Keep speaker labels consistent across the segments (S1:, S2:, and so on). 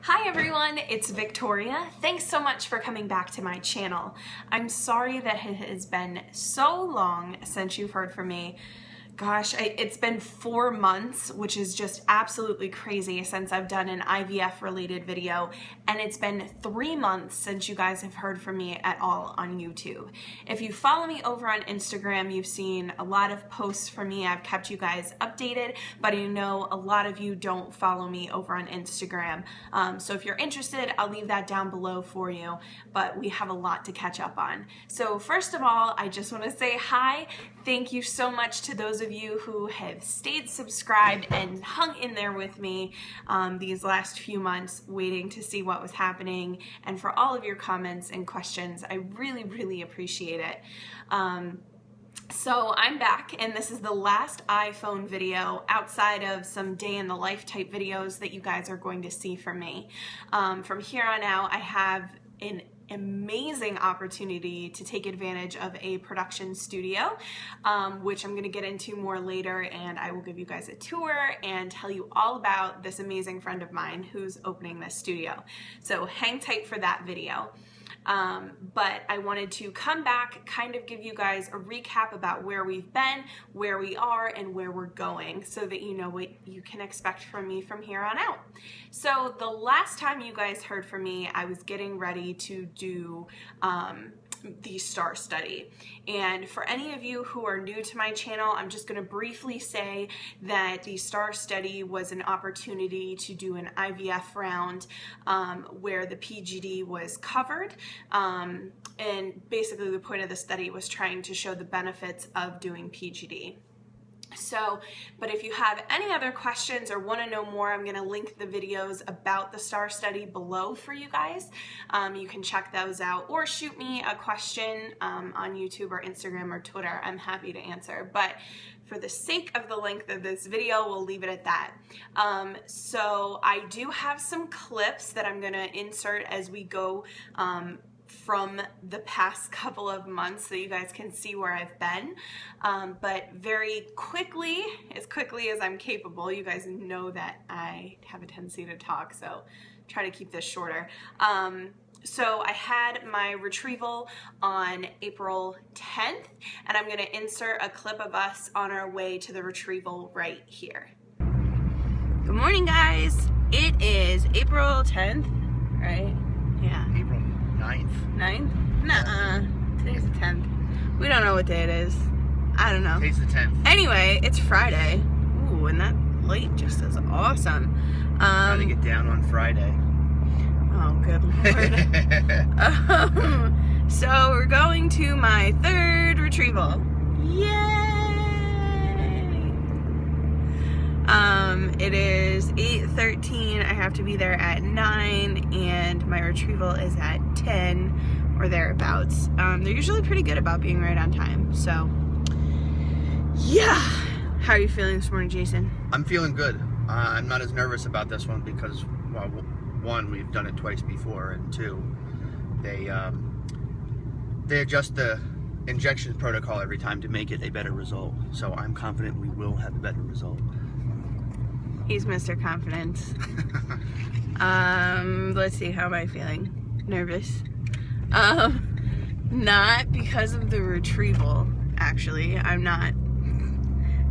S1: Hi everyone, it's Victoria. Thanks so much for coming back to my channel. I'm sorry that it has been so long since you've heard from me. Gosh, it's been 4 months, which is just absolutely crazy since I've done an IVF related video, and it's been 3 months since you guys have heard from me at all on YouTube. If you follow me over on Instagram, you've seen a lot of posts from me. I've kept you guys updated, but I know a lot of you don't follow me over on Instagram. So if you're interested, I'll leave that down below for you, but we have a lot to catch up on. So first of all, I just want to say hi. Thank you so much to those of you who have stayed subscribed and hung in there with me these last few months waiting to see what was happening, and for all of your comments and questions. I really appreciate it. So I'm back, and this is the last iPhone video outside of some day in the life type videos that you guys are going to see from me. From here on out, I have an amazing opportunity to take advantage of a production studio, which I'm going to get into more later, and I will give you guys a tour and tell you all about this amazing friend of mine who's opening this studio. So hang tight for that video. But I wanted to come back, kind of give you guys a recap about where we've been, where we are, and where we're going, so that you know what you can expect from me from here on out. So the last time you guys heard from me, I was getting ready to do the STAR study. And for any of you who are new to my channel, I'm just going to briefly say that the STAR study was an opportunity to do an IVF round where the PGD was covered. And basically the point of the study was trying to show the benefits of doing PGD. So, but if you have any other questions or want to know more, I'm going to link the videos about the STAR study below for you guys. You can check those out, or shoot me a question on YouTube or Instagram or Twitter. I'm happy to answer. But for the sake of the length of this video, we'll leave it at that. So I do have some clips that I'm going to insert as we go from the past couple of months so you guys can see where I've been. But very quickly as I'm capable, you guys know that I have a tendency to talk, so try to keep this shorter. So I had my retrieval on April 10th, and I'm going to insert a clip of us on our way to the retrieval right here. Good morning, guys. It is April 10th, right? Yeah.
S2: April 9th.
S1: 9th? Nuh-uh. Today's the 10th. We don't know what day it is. I don't know.
S2: Today's the 10th.
S1: Anyway, it's Friday. Ooh, and that light just is awesome.
S2: Trying to get down on Friday.
S1: Oh, good Lord. So we're going to my 3rd retrieval. Yay! It is 8:13. I have to be there at 9, and my retrieval is at 10 or thereabouts. They're usually pretty good about being right on time. So, yeah. How are you feeling this morning, Jason?
S2: I'm feeling good. I'm not as nervous about this one because, well, one, we've done it twice before, and two, they adjust the injection protocol every time to make it a better result. So I'm confident we will have a better result.
S1: He's Mr. Confidence. Let's see, how am I feeling? Nervous? Not because of the retrieval, actually. I'm not.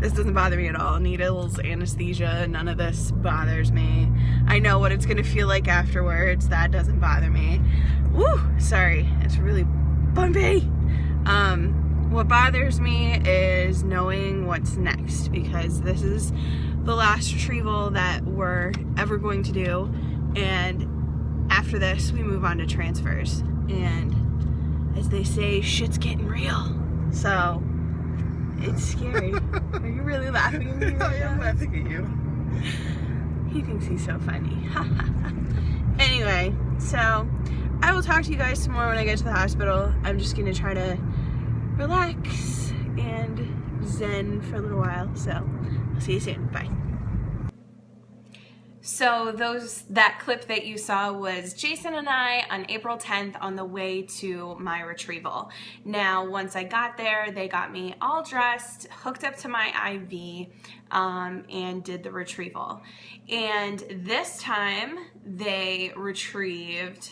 S1: This doesn't bother me at all. Needles, anesthesia, none of this bothers me. I know what it's gonna feel like afterwards. That doesn't bother me. Woo! Sorry, it's really bumpy. What bothers me is knowing what's next, because this is the last retrieval that we're ever going to do, and after this we move on to transfers, and as they say, shit's getting real. So it's scary. Are you really laughing at me right now?
S2: I am laughing at you.
S1: He thinks he's so funny. Anyway, so I will talk to you guys some more when I get to the hospital. I'm just gonna try to relax and zen for a little while. So I'll see you soon. Bye. So that clip that you saw was Jason and I on April 10th on the way to my retrieval. Now, once I got there, they got me all dressed, hooked up to my IV, and did the retrieval. And this time, they retrieved,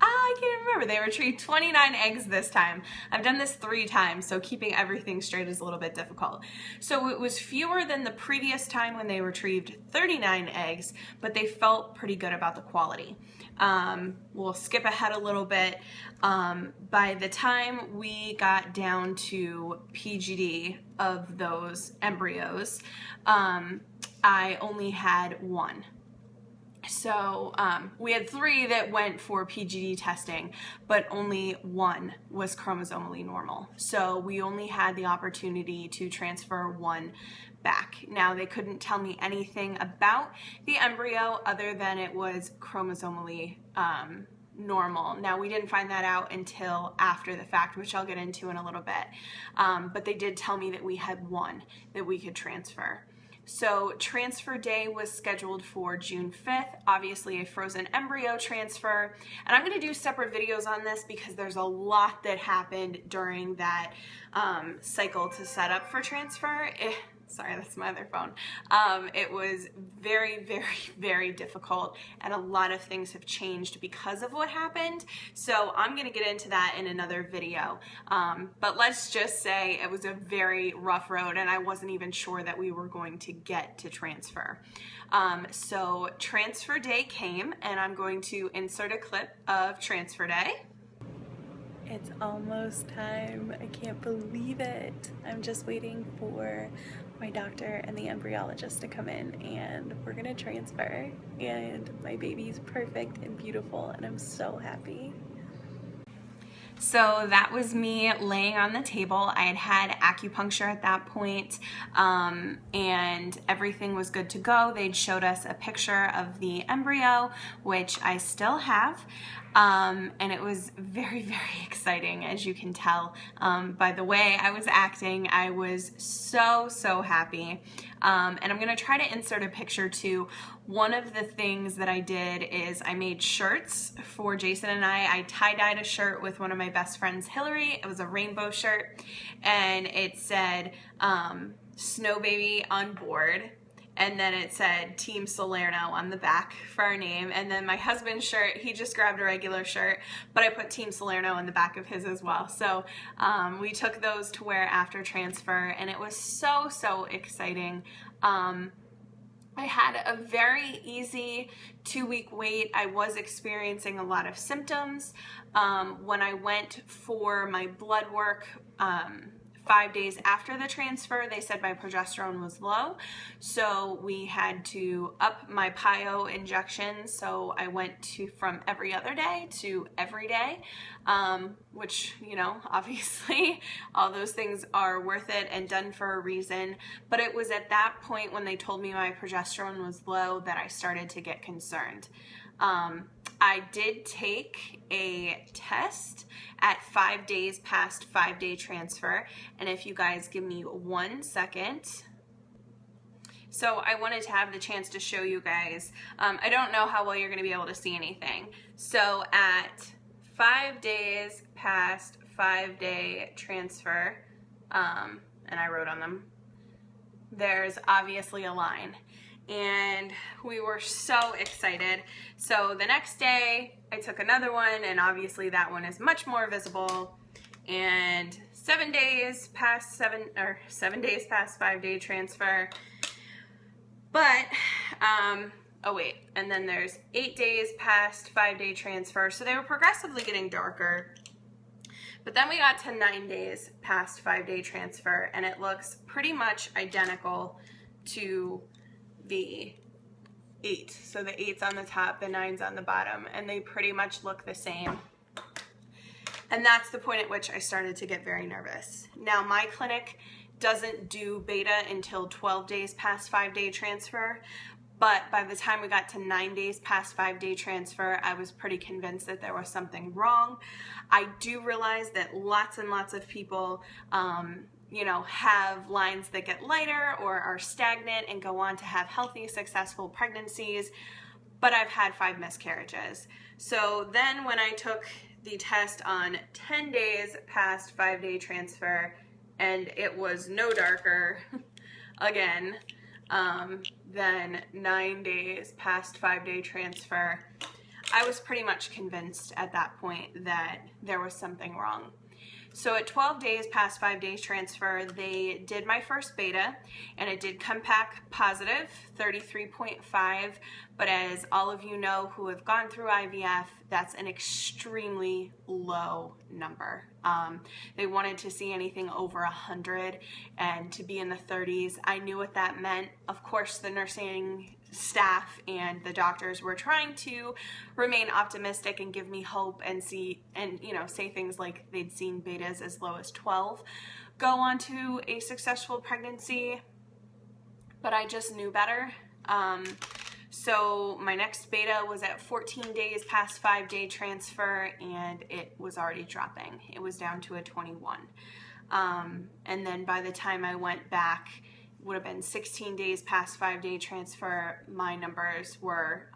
S1: I can't remember, they retrieved 29 eggs this time. I've done this 3 times, so keeping everything straight is a little bit difficult. So it was fewer than the previous time when they retrieved 39 eggs, but they felt pretty good about the quality. We'll skip ahead a little bit. By the time we got down to PGD of those embryos, I only had 1. So we had 3 that went for PGD testing, but only 1 was chromosomally normal. So we only had the opportunity to transfer 1 back. Now, they couldn't tell me anything about the embryo other than it was chromosomally normal. Now, we didn't find that out until after the fact, which I'll get into in a little bit. But they did tell me that we had 1 that we could transfer. So transfer day was scheduled for June 5th, obviously a frozen embryo transfer. And I'm going to do separate videos on this because there's a lot that happened during that cycle to set up for transfer. Sorry, that's my other phone. It was very, very, very difficult, and a lot of things have changed because of what happened. So I'm gonna get into that in another video. But let's just say it was a very rough road, and I wasn't even sure that we were going to get to transfer. So transfer day came, and I'm going to insert a clip of transfer day. It's almost time. I can't believe it. I'm just waiting for my doctor and the embryologist to come in, and we're gonna transfer, and my baby's perfect and beautiful, and I'm so happy. So that was me laying on the table. I had acupuncture at that point, and everything was good to go. They'd showed us a picture of the embryo, which I still have, and it was very, very exciting, as you can tell by the way I was acting. I was so happy, and I'm gonna try to insert a picture too. One of the things that I did is I made shirts for Jason and I tie-dyed a shirt with one of my best friends, Hillary. It was a rainbow shirt, and it said Snow Baby on board, and then it said Team Salerno on the back for our name. And then my husband's shirt, he just grabbed a regular shirt, but I put Team Salerno on the back of his as well. So we took those to wear after transfer, and it was so exciting. I had a very easy 2-week wait. I was experiencing a lot of symptoms. When I went for my blood work 5 days after the transfer, they said my progesterone was low, so we had to up my PIO injections. So I went from every other day to every day, which, you know, obviously all those things are worth it and done for a reason. But it was at that point when they told me my progesterone was low that I started to get concerned. I did take a test at 5 days past 5-day transfer, and if you guys give me 1 second. So I wanted to have the chance to show you guys. I don't know how well you're going to be able to see anything. So at 5 days past 5-day transfer, and I wrote on them, there's obviously a line. And we were so excited. So the next day I took another one, and obviously that one is much more visible. And 7 days past 5-day transfer. But oh wait, and then there's 8 days past 5-day transfer. So they were progressively getting darker. But then we got to 9 days past 5-day transfer, and it looks pretty much identical to the 8. So the 8's on the top, the 9's on the bottom, and they pretty much look the same. And that's the point at which I started to get very nervous. Now, my clinic doesn't do beta until 12 days past 5-day transfer, but by the time we got to 9 days past 5-day transfer, I was pretty convinced that there was something wrong. I do realize that lots and lots of people you know, have lines that get lighter or are stagnant and go on to have healthy, successful pregnancies, but I've had 5 miscarriages. So then when I took the test on 10 days past 5-day transfer, and it was no darker, again, Then 9 days past 5-day transfer, I was pretty much convinced at that point that there was something wrong. So at 12 days past 5 days transfer, they did my first beta, and it did come back positive, 33.5, but as all of you know who have gone through IVF, that's an extremely low number. They wanted to see anything over 100, and to be in the 30s, I knew what that meant. Of course, the nursing staff and the doctors were trying to remain optimistic and give me hope and say things like they'd seen betas as low as 12 go on to a successful pregnancy, but I just knew better. So my next beta was at 14 days past 5-day transfer, and it was already dropping. It was down to a 21. And then by the time I went back, would have been 16 days past 5-day transfer, my numbers were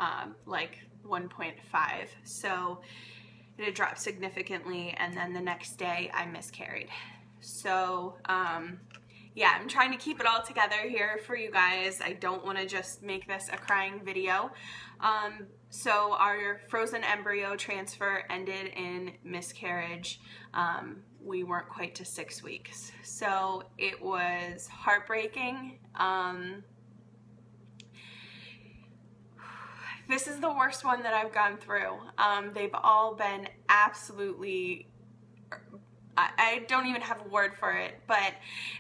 S1: like 1.5. So it had dropped significantly, and then the next day I miscarried. So yeah, I'm trying to keep it all together here for you guys. I don't want to just make this a crying video. So our frozen embryo transfer ended in miscarriage. We weren't quite to 6 weeks. So it was heartbreaking. This is the worst one that I've gone through. They've all been absolutely, I don't even have a word for it, but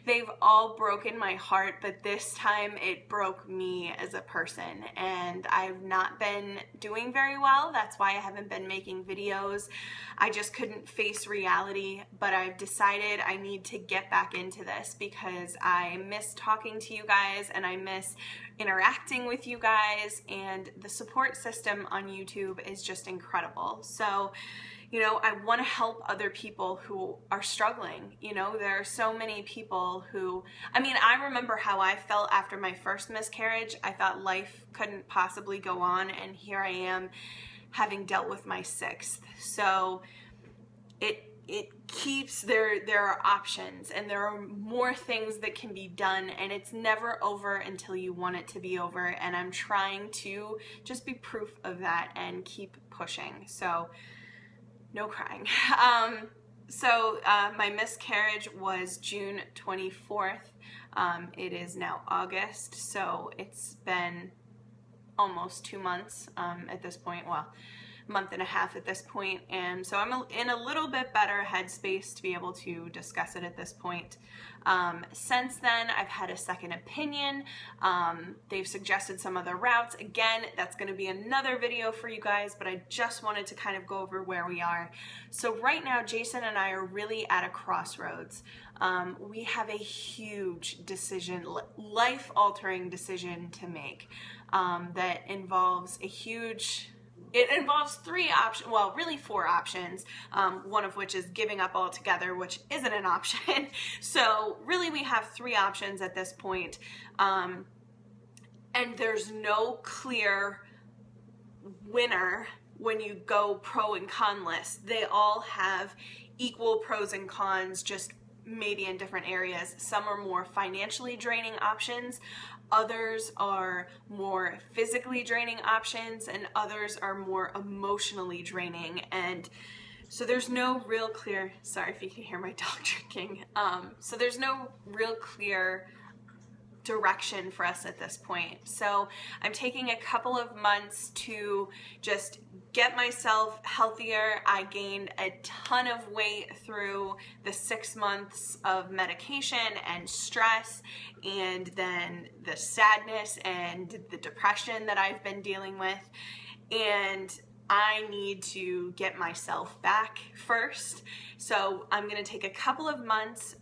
S1: they've all broken my heart, but this time it broke me as a person, and I've not been doing very well. That's why I haven't been making videos. I just couldn't face reality, but I've decided I need to get back into this because I miss talking to you guys, and I miss interacting with you guys, and the support system on YouTube is just incredible. So I want to help other people who are struggling. There are so many people who, I remember how I felt after my first miscarriage. I thought life couldn't possibly go on, and here I am having dealt with my 6th. So it keeps, there are options, and there are more things that can be done, and it's never over until you want it to be over, and I'm trying to just be proof of that and keep pushing. So no crying. My miscarriage was June 24th. It is now August, so it's been almost 2 months at this point. Well, month and a half at this point, and so I'm in a little bit better headspace to be able to discuss it at this point. Since then, I've had a second opinion. They've suggested some other routes. Again, that's going to be another video for you guys, but I just wanted to kind of go over where we are. So right now, Jason and I are really at a crossroads. We have a huge decision, life-altering decision to make that involves it involves 3 options, well, really 4 options, one of which is giving up altogether, which isn't an option. So really we have 3 options at this point, and there's no clear winner when you go pro and con list. They all have equal pros and cons, just maybe in different areas. Some are more financially draining options, others are more physically draining options, and others are more emotionally draining. And so there's no real clear, sorry if you can hear my dog drinking, so there's no real clear direction for us at this point. So I'm taking a couple of months to just get myself healthier. I gained a ton of weight through the 6 months of medication and stress, and then the sadness and the depression that I've been dealing with, and I need to get myself back first. So I'm going to take a couple of months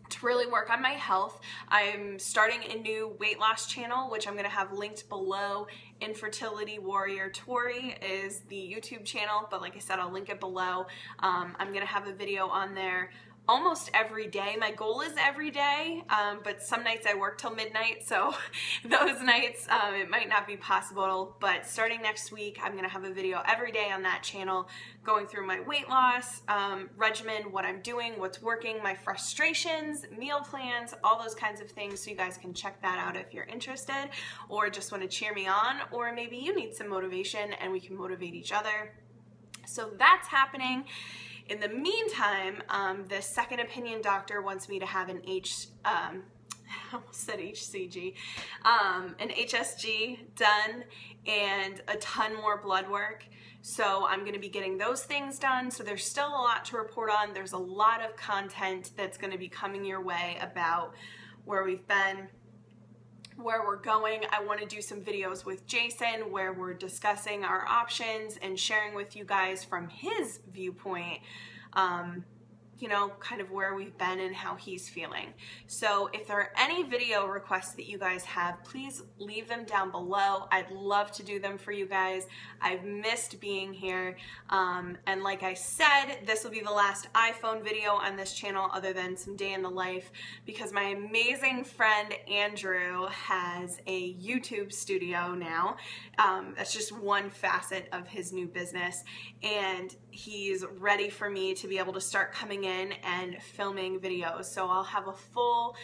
S1: to really work on my health. I'm starting a new weight loss channel, which I'm going to have linked below. Infertility Warrior Tori is the YouTube channel, but like I said, I'll link it below. I'm going to have a video on there almost every day. My goal is every day, but some nights I work till midnight, so those nights it might not be possible. But starting next week, I'm gonna have a video every day on that channel going through my weight loss regimen, what I'm doing, what's working, my frustrations, meal plans, all those kinds of things, so you guys can check that out if you're interested or just want to cheer me on, or maybe you need some motivation and we can motivate each other. So that's happening. In the meantime, the second opinion doctor wants me to have an I almost said HCG, an HSG done and a ton more blood work. So I'm going to be getting those things done. So there's still a lot to report on. There's a lot of content that's going to be coming your way about where we've been, where we're going. I want to do some videos with Jason where we're discussing our options and sharing with you guys from his viewpoint, you know, kind of where we've been and how he's feeling. So if there are any video requests that you guys have, please leave them down below. I'd love to do them for you guys. I've missed being here. And like I said, this will be the last iPhone video on this channel other than some day in the life, because my amazing friend Andrew has a YouTube studio now. That's just one facet of his new business, and he's ready for me to be able to start coming in and filming videos. So I'll have a full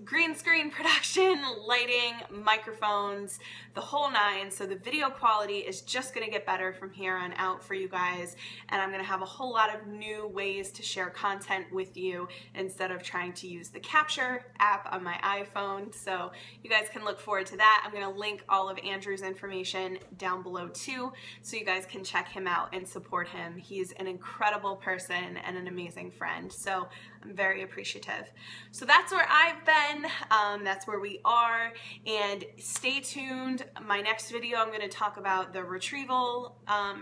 S1: green screen production, lighting, microphones, the whole nine. So the video quality is just going to get better from here on out for you guys, and I'm going to have a whole lot of new ways to share content with you instead of trying to use the capture app on my iPhone. So you guys can look forward to that. I'm going to link all of Andrew's information down below too, so you guys can check him out and support him. He's an incredible person and an amazing friend, so I'm very appreciative. So that's where I've been. That's where we are, and stay tuned. My next video, I'm going to talk about the retrieval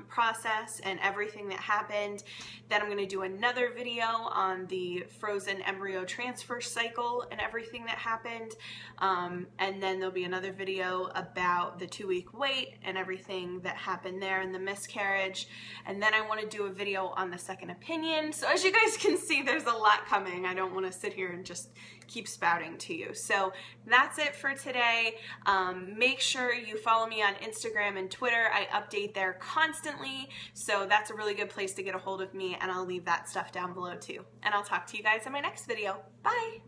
S1: process and everything that happened. Then I'm going to do another video on the frozen embryo transfer cycle and everything that happened, and then there'll be another video about the 2-week wait and everything that happened there and the miscarriage. And then I want to do a video on the second opinion. So as you guys can see, there's a lot coming. I don't want to sit here and just keep spouting to you. So that's it for today. Make sure you follow me on Instagram and Twitter. I update there constantly, so that's a really good place to get a hold of me, and I'll leave that stuff down below too. And I'll talk to you guys in my next video. Bye!